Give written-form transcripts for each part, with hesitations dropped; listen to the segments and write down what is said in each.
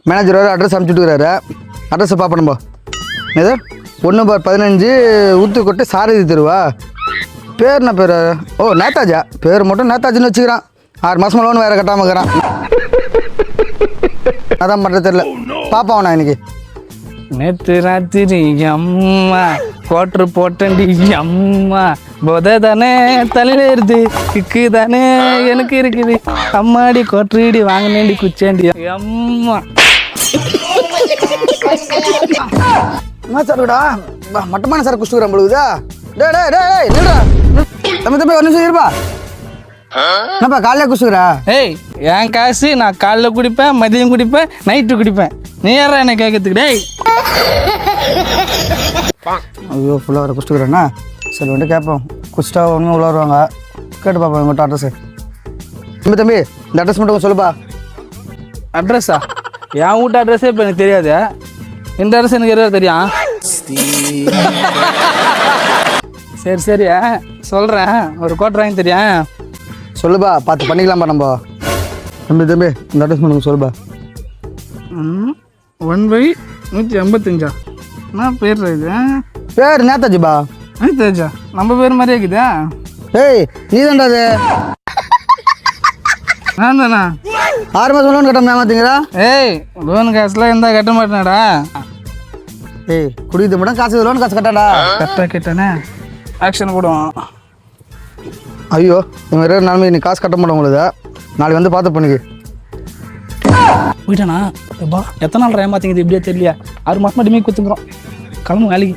Manager வேறு address அனுப்பிச்சுட்டுக்கிறாரு. அட்ரஸை பார்ப்போம் நம்ம. எது 1/15 ஊத்துக்கோட்டை சாரதி தெருவா? பேர் என்ன பேர்? ஓ நேதாஜா. பேர் மட்டும் நேதாஜின்னு வச்சுக்கிறான். 6 மாதம் லோன் வேறு கட்டாமல் இருக்கிறான். அதான் பண்ணுறது தெரியல. பார்ப்போம் நான் இன்னைக்கு. நேற்று ராத்திரி அம்மா கோட்ரு போட்டண்டி அம்மா போதை தானே தலையில இருது கிக்கு தானே எனக்கு இருக்குது அம்மாடி கோட்டரிடி வாங்கினேண்டி குச்சேண்டி அம்மா. என்ன சார்டா மட்டமான சார் குடிச்சுக்கிறேன் பொழுதுதா? என்னடா தம்பி ஒரு நிமிஷம் இருப்பா. என்னப்பா காலையில குடிச்சுக்கிறா? ஏய் என் காசு நான் காலைல குடிப்பேன், மதியம் குடிப்பேன், நைட்டு குடிப்பேன். நீ யாரா என்ன கேட்கறதுக்கு? டேய் ஐயோ ஃபுல்லாக வர குடிச்சுக்கிறேண்ணா. சரி வந்துட்டு கேட்போம். குடிச்சிட்டா ஒன்றும் உள்ள வருவாங்க. கேட்டு பார்ப்போம் உங்கள்கிட்ட அட்ரஸு. தம்பி இந்த அட்ரஸ் மட்டும் சொல்லுப்பா. அட்ரஸா? என் வீட்டு அட்ரஸே இப்போ எனக்கு தெரியாது. இந்த அட்ரஸ் எனக்கு எதாவது தெரியும். சரி சரி சொல்கிறேன். ஒரு கோட்டை வாங்கி தெரியும். சொல்லுப்பா, பார்த்து பண்ணிக்கலாம்ப்பா நம்ம. தம்பி இந்த அட்ரஸ் மட்டும் சொல்லுப்பா. 1/185. என்ன பேர் இது? பேர் நேதாஜிப்பா. நேதாஜா நம்ம பேர் மாதிரியே இருக்குதா? ஏய் நீ தான்டா அது. நான் தானா? 6 மாதம் லோன் கட்டாம ஏமாத்தீங்களா? ஏய் லோன் காசுலாம் இருந்தால் கட்ட மாட்டேனாடா. ஏய் குடிக்கிறது மட்டும் காசு, லோன் காசு கட்டாடா. கரெக்டாக கேட்டானே ஆக்ஷன் போடுவான். ஐயோ இவங்க 2 நாள் நீ காசு கட்ட மாட்டோம் உங்களுக்கு. நாளைக்கு வந்து பார்த்து பண்ணிக்கு. போயிட்டானா? எப்பா எத்தனை நாள் ஏமாத்திங்க இப்படியே தெரியலையா? 6 மாதம் மட்டுமே குத்துங்கிறோம். கிளம்பு வேலைக்கு.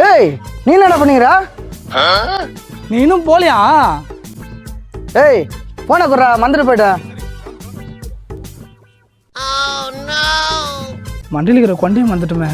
ஏய் நீ என்ன பண்ணிக்கிறா? நீ இன்னும் போலியா? ஏய் போன குறா மந்திரி போயிட்டேன். மண்டியில் இருக்கிற கொண்டையும் வந்துட்டுமே.